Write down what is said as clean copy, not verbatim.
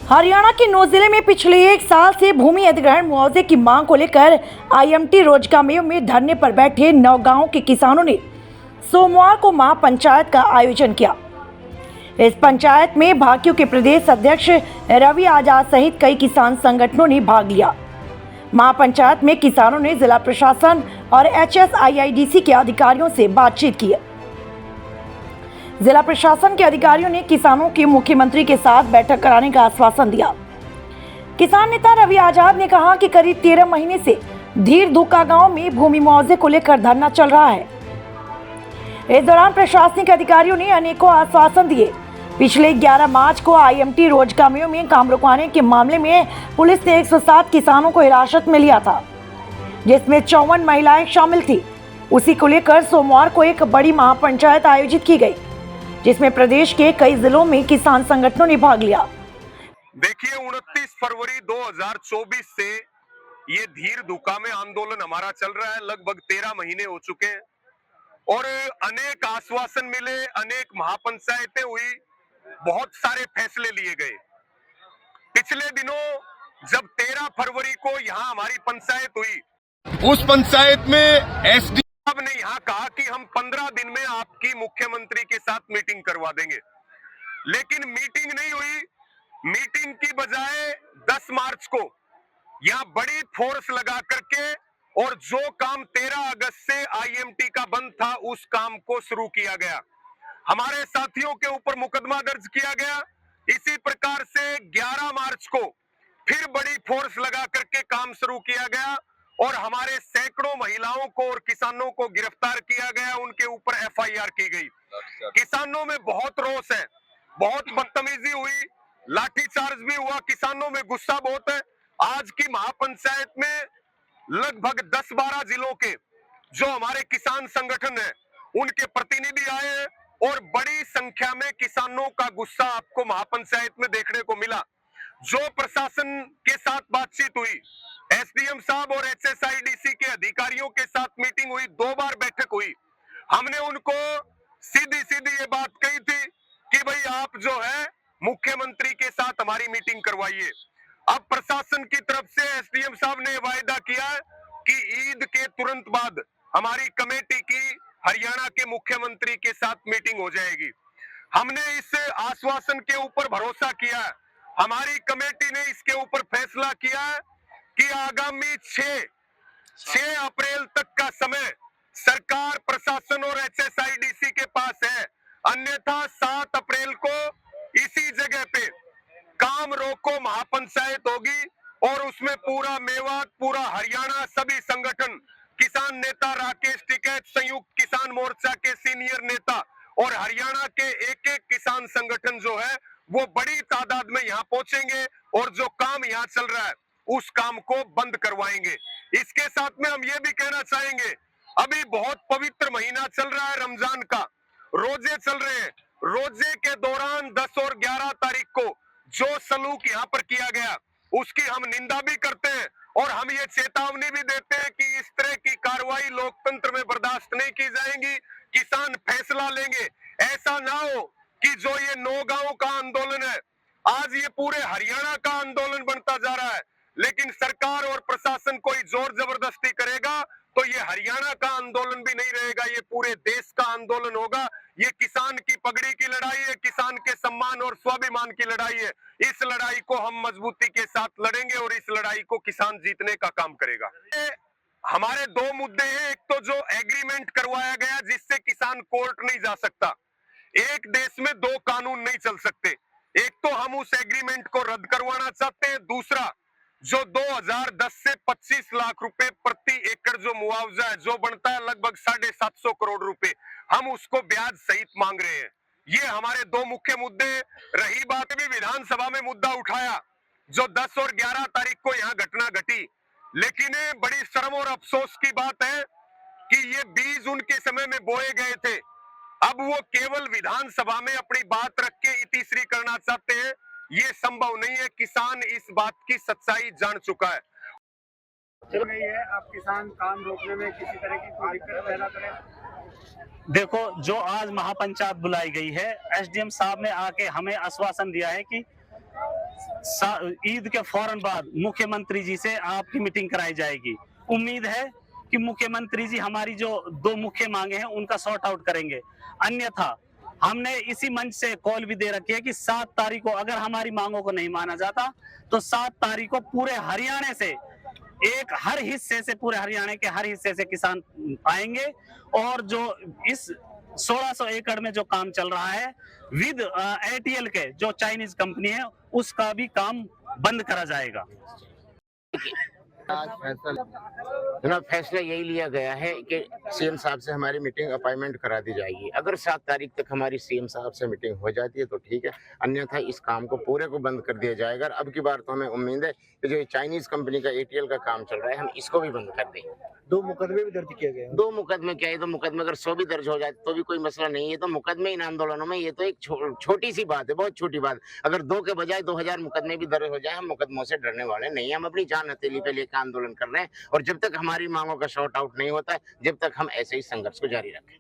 हरियाणा के नौ जिले में पिछले एक साल से भूमि अधिग्रहण मुआवजे की मांग को लेकर आईएमटी रोजगामेव में धरने पर बैठे 9 गांवों के किसानों ने सोमवार को महापंचायत का आयोजन किया। इस पंचायत में भाकियू के प्रदेश अध्यक्ष रवि आजाद सहित कई किसान संगठनों ने भाग लिया। महापंचायत में किसानों ने जिला प्रशासन और HSIIDC के अधिकारियों से बातचीत की। जिला प्रशासन के अधिकारियों ने किसानों की मुख्यमंत्री के साथ बैठक कराने का आश्वासन दिया। किसान नेता रवि आजाद ने कहा कि करीब 13 महीने से धीर धुक्का गांव में भूमि मुआवजे को लेकर धरना चल रहा है। इस दौरान प्रशासनिक अधिकारियों ने अनेकों आश्वासन दिए। पिछले 11 मार्च को आईएमटी रोजगामेव में काम रुकवाने के मामले में पुलिस ने 107 किसानों को हिरासत में लिया था, जिसमें 54 महिलाएं शामिल थी। उसी को लेकर सोमवार को एक बड़ी महापंचायत आयोजित की गई, जिसमें प्रदेश के कई जिलों में किसान संगठनों ने भाग लिया। देखिए, 29 फरवरी 2024 से ये धीर धुक्का में आंदोलन हमारा चल रहा है। लगभग 13 महीने हो चुके हैं और अनेक आश्वासन मिले, अनेक महापंचायतें हुई, बहुत सारे फैसले लिए गए। पिछले दिनों जब 13 फरवरी को यहाँ हमारी पंचायत हुई, उस पंचायत में एसडी साहब ने यहाँ कहा कि हम 15 दिन में आपकी मुख्यमंत्री के साथ मीटिंग करवा देंगे, लेकिन मीटिंग नहीं हुई। मीटिंग की बजाय 10 मार्च को यहाँ बड़ी फोर्स लगा करके और जो काम 13 अगस्त से आईएमटी का बंद था, उस काम को शुरू किया गया। हमारे साथियों के ऊपर मुकदमा दर्ज किया गया। इसी प्रकार से 11 मार्च को फिर बड़ी फोर्स लगा करके काम शुरू किया गया और हमारे सैकड़ों महिलाओं को और किसानों को गिरफ्तार किया गया, उनके ऊपर एफआईआर की गई। किसानों में बहुत रोष है, बहुत बदतमीजी हुई, लाठीचार्ज भी हुआ, किसानों में गुस्सा बहुत है। आज की महापंचायत में लगभग 10-12 जिलों के जो हमारे किसान संगठन है, उनके प्रतिनिधि आए हैं और बड़ी संख्या में किसानों का गुस्सा आपको महापंचायत में देखने को मिला। जो प्रशासन के साथ बातचीत हुई, एसडीएम साहब और HSIDC के अधिकारियों के साथ मीटिंग हुई, 2 बार बैठक हुई। हमने उनको सीधी ये बात कही थी कि भाई आप जो है मुख्यमंत्री के साथ हमारी मीटिंग करवाइए। अब प्रशासन की तरफ से एसडीएम साहब ने वायदा किया कि ईद के तुरंत बाद हमारी कमेटी की हरियाणा के मुख्यमंत्री के साथ मीटिंग हो जाएगी। हमने इस आश्वासन के ऊपर भरोसा किया। हमारी कमेटी ने इसके ऊपर फैसला किया कि आगामी 6 अप्रैल तक का समय सरकार, प्रशासन और HSIDC के पास है। अन्यथा 7 अप्रैल को इसी जगह पे काम रोको महापंचायत होगी और उसमें पूरा मेवात, पूरा हरियाणा, सभी संगठन, किसान नेता राकेश टिकैत, संयुक्त किसान मोर्चा के सीनियर नेता और हरियाणा के एक किसान संगठन जो है वो बड़ी तादाद में यहाँ पहुंचेंगे और जो काम यहाँ चल रहा है उस काम को बंद करवाएंगे। इसके साथ में हम ये भी कहना चाहेंगे, अभी बहुत पवित्र महीना चल रहा है रमजान का, रोजे चल रहे हैं। रोजे के दौरान 10 और 11 तारीख को जो सलूक यहाँ पर किया गया उसकी हम निंदा भी करते हैं और हम ये चेतावनी भी देते हैं कि इस तरह की कार्रवाई लोकतंत्र में बर्दाश्त नहीं की जाएगी। किसान फैसला लेंगे। ऐसा ना हो कि जो ये 9 गांवों का आंदोलन है, आज ये पूरे हरियाणा का आंदोलन बनता जा रहा है, लेकिन सरकार और प्रशासन कोई जोर जबरदस्ती करेगा तो ये हरियाणा का आंदोलन भी नहीं रहेगा, ये पूरे देश का आंदोलन होगा। ये किसान की पगड़ी की लड़ाई है, किसान के सम्मान और स्वाभिमान की लड़ाई है। इस लड़ाई को हम मजबूती के साथ लड़ेंगे और इस लड़ाई को किसान जीतने का काम करेगा। हमारे 2 मुद्दे हैं। एक तो जो एग्रीमेंट करवाया गया जिससे किसान कोर्ट नहीं जा सकता। एक देश में 2 कानून नहीं चल सकते। एक तो हम उस एग्रीमेंट को रद्द करवाना चाहते हैं। दूसरा, जो 2010 से 25 लाख रुपए प्रति एकड़ जो मुआवजा है, जो बनता है लगभग 750 करोड़ रुपए, हम उसको ब्याज सहित मांग रहे हैं। ये हमारे 2 मुख्य मुद्दे। रही बात भी विधानसभा में मुद्दा उठाया जो 10 और 11 तारीख को यहाँ घटना घटी, लेकिन बड़ी शर्म और अफसोस की बात है कि ये बीज उनके समय में बोए गए थे। अब वो केवल विधानसभा में अपनी बात रख के तीसरी करना चाहते हैं। ये संभव नहीं है। किसान इस बात की सच्चाई जान चुका है। चल रही है, आप किसान काम रोकने में किसी तरह की कोई दिक्कत पैदा करें? देखो, जो आज महापंचायत बुलाई गई है, एसडीएम साहब ने आके हमें आश्वासन दिया है कि ईद के फौरन बाद मुख्यमंत्री जी से आपकी मीटिंग कराई जाएगी। उम्मीद है कि मुख्यमंत्री जी हमारी जो 2 मुख्य मांगे हैं उनका सॉर्ट आउट करेंगे। अन्यथा हमने इसी मंच से कॉल भी दे रखी है कि 7 तारीख को अगर हमारी मांगों को नहीं माना जाता तो 7 तारीख को पूरे हरियाणा से हर हिस्से से, पूरे हरियाणा के हर हिस्से से किसान आएंगे और जो इस 1600 एकड़ में जो काम चल रहा है विद ATL के जो चाइनीज कंपनी है उसका भी काम बंद करा जाएगा। आज जनाब फैसला यही लिया गया है कि सीएम साहब से हमारी मीटिंग अपॉइंटमेंट करा दी जाएगी। अगर 7 तारीख तक हमारी सीएम साहब से मीटिंग हो जाती है तो ठीक है, अन्यथा इस काम को पूरे को बंद कर दिया जाएगा। और अब की बार तो हमें उम्मीद है कि जो चाइनीज कंपनी का ATL का काम चल रहा है हम इसको भी बंद कर दें। 2 मुकदमे भी दर्ज किए गए हैं। 2 मुकदमे क्या है, तो मुकदमे अगर 100 भी दर्ज हो जाए तो भी कोई मसला नहीं है। तो मुकदमे इन आंदोलनों में ये तो एक छोटी सी बात है, बहुत छोटी बात। अगर 2 के बजाय 2000 मुकदमे भी दर्ज हो जाए हम मुकदमों से डरने वाले नहीं हैं। हम अपनी जान हथेली पे लेकर आंदोलन कर रहे हैं और जब तक हमारी मांगों का शॉर्ट आउट नहीं होता है जब तक हम ऐसे ही संघर्ष को जारी रखें।